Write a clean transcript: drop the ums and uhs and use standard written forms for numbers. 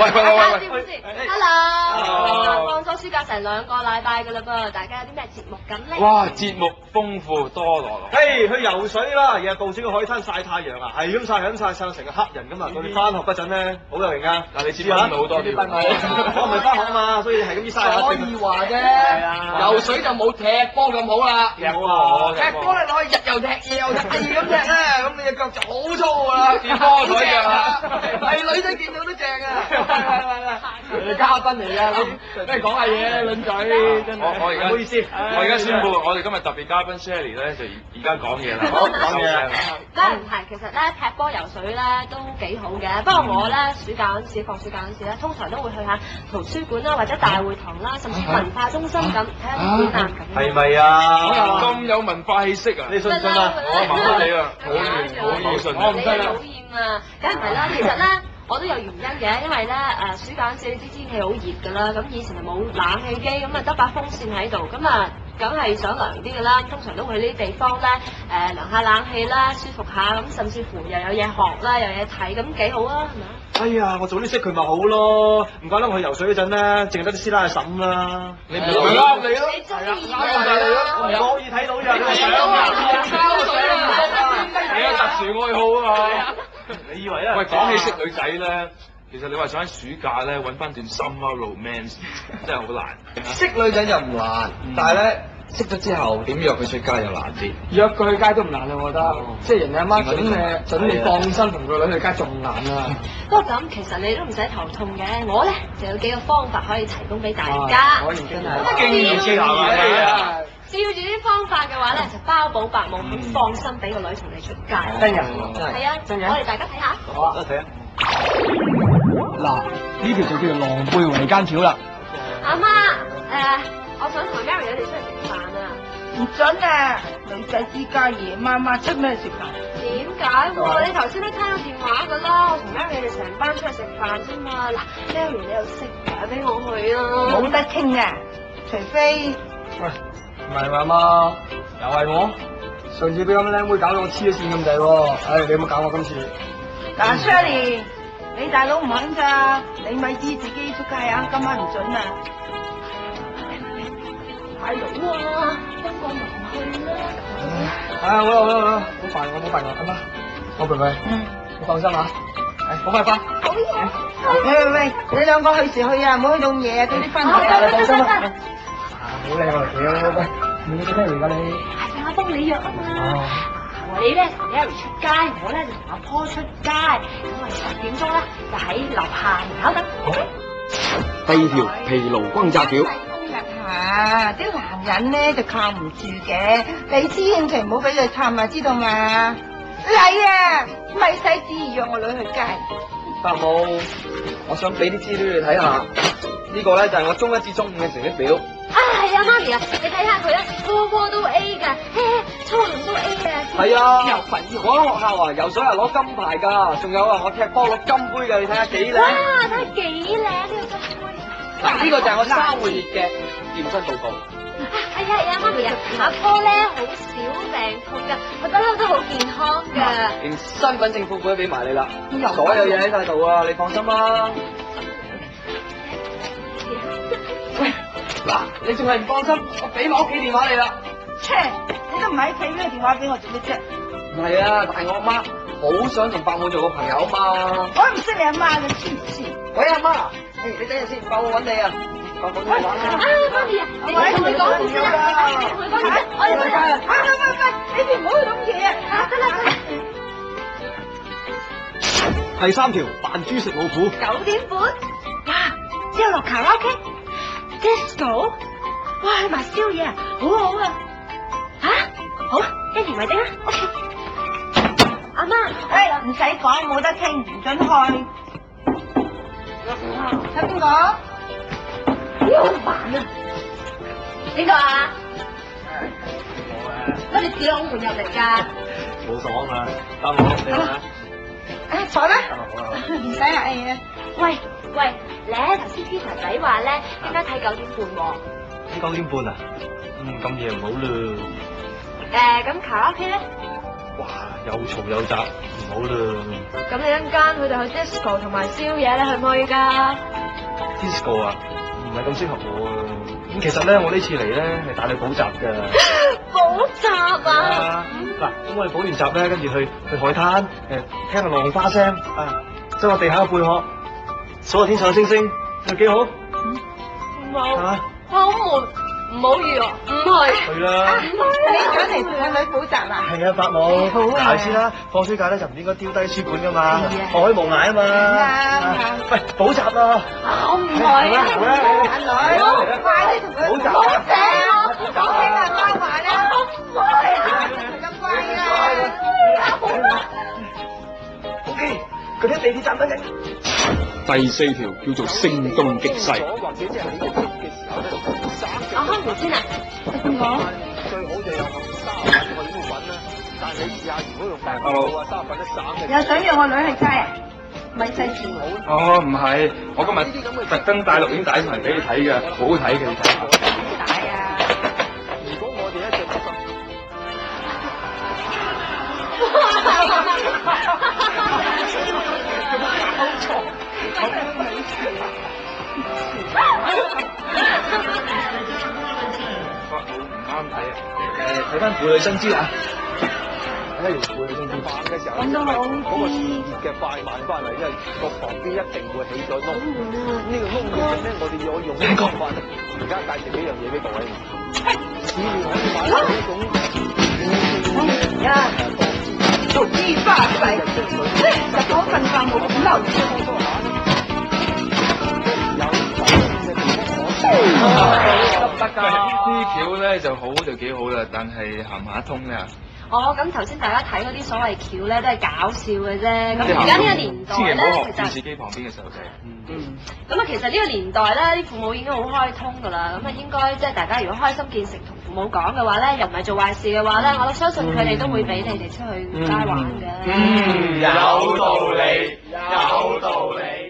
喂 ，Hello， 放咗暑假成2個禮拜㗎啦噃，大家有啲咩節目咁咧？哇，節目豐富多羅羅。嘿，去游水啦，日日到處個海灘曬太陽啊，係咁曬成個黑人咁啊！到你翻學嗰陣咧，好有型啊！嗱，你知翻好多啲。我唔係翻學啊嘛，所以係咁啲曬下。可以話啫，游水就冇踢波咁好啦。踢波踢波咧可以日又踢夜又踢，係咁踢咧，咁你隻腳就好粗㗎啦。練波腿啊！係女仔見到都正啊！你嘉賓嚟㗎，你咩講下嘢，卵仔真係。我而家唔好意思，我而家宣布，我哋今日特別嘉賓 Shelly 咧，就而家講嘢啦。好講嘢。梗係唔係，其實咧踢波游水咧都幾好嘅。不過我咧放暑假嗰陣時咧，通常都會去下圖書館啦，或者大會堂啦，甚至文化中心咁睇下啲展覽咁。係咪啊？咁有文化氣息啊！你信唔信啊？我麻麻地啊，好信。我唔信啦，討厭啊！梗係唔係啦，其實咧。我都有原因嘅，因為咧暑假嗰陣時啲天氣好熱㗎啦，咁以前係冇冷氣機，咁啊得把風扇喺度，咁啊梗係想涼啲㗎啦，通常都會去呢啲地方咧涼下冷氣啦，舒服下，咁甚至乎又有嘢學啦，又有嘢睇，咁幾好啊，係咪啊？哎呀，我早啲識佢咪好咯，唔怪得我去游水嗰陣咧，淨係得啲師奶嬸啦。你唔係啱你咯？你中意我唔可以睇到啫，你想水啊！你有特殊愛好啊！你以為咧？喂，講起識女仔咧，其實你話想喺暑假咧揾翻段 summer romance，真係好難。識女仔就唔難，但係咧識咗之後點約佢出街又難啲。約佢去街都唔難啊，我覺得，即係人哋阿媽準你放心同個女去街仲難啊。不過咁其實你都唔使頭痛嘅，我咧就有幾個方法可以提供俾大家。可以真係經驗之談啊！照住啲方法嘅話咧，就包保百無，肯放心俾個女同你出街。真人，係啊，真人我哋大家睇下。好啊，睇下。嗱，呢條就叫做狼狽為奸橋啦。阿媽，我想同 Mary 你哋出去食飯啊。唔准啊！女仔之家夜媽媽出咩食飯？點解喎？你頭先都聽到電話噶啦，我同 Mary 你哋成班出去食飯啫嘛。嗱 ，Mary 你又識嘅，俾我去啊。冇得傾啊！除非喂，唔係嘛媽，又係我。上次俾咁靚妹搞到我黐咗線咁滯喎，唉，你有冇搞我今次？嗱，Shelly，你大佬唔肯咋？你咪知自己出街啊！今晚唔准啊！大佬啊，幫個忙去啦。好煩我，咁啊，我陪佢。你放心啊，好快翻。好嘢！喂，你兩個去時去啊，唔好去到咁夜啊，早啲翻嚟啊！放心啊。好靚啊，喂，你做咩嚟㗎你？係啊，幫你約啊嘛。你咧同 Mary 出街，我咧就同阿 Paul 出街，咁我哋10點鐘咧就喺樓下門口等。第二條疲勞轟炸橋。下啲男人咧就靠唔住嘅，你千祈唔好俾佢氹啊，知道嘛？嚟啊，咪使旨意約我女去街。伯母，我想俾啲資料你睇下，呢個咧就係我中1至中5嘅成績表。啊，係啊，媽咪啊，你睇下佢咧，個個都 A 㗎，初輪都 A 嘅。係啊，我喺學校啊，游水係攞金牌㗎，仲有啊，我踢波攞金杯㗎，你睇下幾靚。哇，睇下幾靚呢個金杯。嗱，呢個就係我3個月嘅驗身報告。係啊，媽咪啊，阿哥咧好少病痛㗎，我不嬲都好健康㗎。連身份證副本都俾埋你啦，所有嘢喺晒度啊，你放心啦。喂，嗱，你仲係唔放心？我俾埋屋企電話你啦。切，你都唔喺屋企，咩電話俾我做咩啫？唔係啊，但係我阿媽好想同伯母做個朋友啊嘛。我唔識你阿媽嘅，黐線！喂，阿媽，你等陣先，伯母揾你啊。伯母揾你玩啊！媽咪啊，你同佢講故事啦，同佢講故事，我哋去啦。喂，你哋唔好去諗嘢啊！得啦。第3條扮豬食老虎。9點半，哇！之後落卡拉 OK，disco，哇！去埋宵夜啊，好好啊！嚇，好，一言為定啦 ，OK。阿媽，喂，唔使講，冇得傾，唔准開。係邊個？好煩啊！邊個啊？乜你自己拱門入嚟㗎？冇爽啊！得我你啦。坐啦，唔使客氣啊。喂，咧頭先 Peter 仔話咧，應該睇9點半喎。咁9點半啊？咁夜唔好啦。咁卡拉 OK 咧？哇！又嘈又雜，唔好啦。咁你一陣間佢哋去 disco 同埋宵夜，你去唔去㗎？ disco 啊，唔係咁適合我啊。咁其實咧，我呢次嚟咧係帶你補習㗎。補習啊！嗱，咁我哋補完習咧，跟住去海灘，聽下浪花聲，執下地下嘅貝殼，數下天上嘅星星，係幾好？唔好，啊，好悶，唔好預啊，唔去。去啦。你想嚟陪阿女補習啊？係啊，伯母，好啊大先啦，放暑假咧就唔應該丟低書本㗎嘛，係啊學海無涯啊嘛。啱喂，補習啦！我唔去啊！阿女，快啲同佢補習好正啊！好聽阿媽話啦，咁乖啊！ OK，佢喺地鐵站等緊。第四條叫做聲東擊西。或者即係你嘅嘅時候咧，我開門先啊！最好就有30份去呢度揾啦。但係你試下，如果用大陸啊，3份一省嘅。又想讓我女去街啊？咪細字哦，唔係，我今日特登帶錄影帶嚟俾你睇嘅，好好睇嘅，你睇下。大啊！如果我哋一直唔啱睇啊！睇翻婦女新知啊！睇完婦女新知飯嘅時候，咁都好嗰個熱嘅快慢翻嚟，因為個旁邊一定會起咗窿。呢個窿嘅咧，我哋要用呢個方法。而家介紹幾樣嘢俾各位。市面可以買到呢種做啲花細，就嗰份飯冇咁流水。得㗎，呢橋咧就好就幾好啦，但係行唔行得通咧？哦，咁頭先大家睇嗰啲所謂橋咧，都係搞笑嘅啫。咁而家呢個年代千祈唔好咧，學電視其實機旁邊嘅細路仔。咁啊，其實呢個年代咧，啲父母已經好開通㗎啦。咁啊，應該即係大家如果開心見誠同父母講嘅話咧，又唔係做壞事嘅話咧，我都相信佢哋都會俾你哋出去街玩嘅。有道理，有道理。